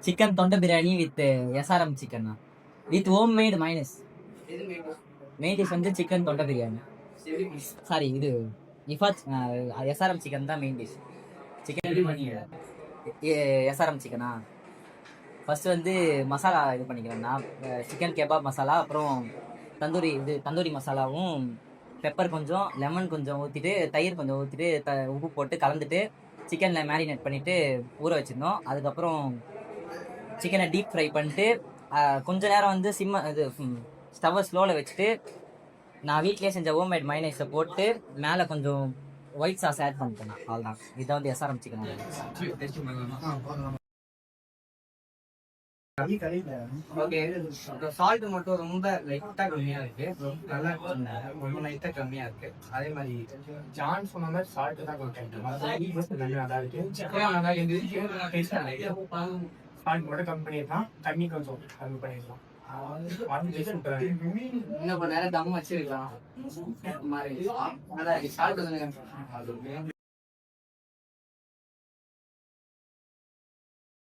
Chicken தொண்டை biryani with SRM chicken with home made minus. Main dish வந்து chicken தொண்டை biryani. Sorry, இது எஸ்ஆர்எம் சிக்கன் தான் மெயின் டிஷ். சிக்கன் எஸ்ஆர்எம் சிக்கனா ஃபர்ஸ்ட் வந்து மசாலா இது பண்ணிக்கிறேன்னா சிக்கன் கெபாப் மசாலா, அப்புறம் தந்தூரி மசாலாவும் பெப்பர் கொஞ்சம், லெமன் கொஞ்சம் ஊற்றிட்டு, தயிர் கொஞ்சம் ஊற்றிட்டு, உப்பு போட்டு கலந்துட்டு சிக்கனில் மேரினேட் பண்ணிவிட்டு ஊற வச்சிருந்தோம். அதுக்கப்புறம் சிக்கனை டீப் ஃப்ரை பண்ணிட்டு கொஞ்ச நேரம் வந்து ஸ்டவ்வை ஸ்லோவில் வச்சுட்டு நான் வீட்லேயே செஞ்ச ஹோம்மேட் மைனஸை போட்டு மேலே கொஞ்சம் ஒயிட் சாஸ் ஆட் பண்ணிட்டேன். அவ்வளோதான். இதான் வந்து எஸ்ஆர்எம் சிக்கன். ஓகே, சால்ட் மட்டும் ரொம்ப லைட்டா கம்மியா இருக்கு. நல்லா ரொம்ப லைட்டா கம்மியா இருக்கு. அதே மாதிரி ஜான் சொன்ன மாதிரி சால்ட் தான் கொஞ்சம் நல்லா இருக்கு. நல்லா இருக்கு. சால்ட் மட்டும் கம்மி பண்ணிடலாம், தண்ணி கொஞ்சம் கம்மி பண்ணிடலாம். இன்னும் கொஞ்ச நேரம் தம் வச்சிருக்கலாம். சால்ட்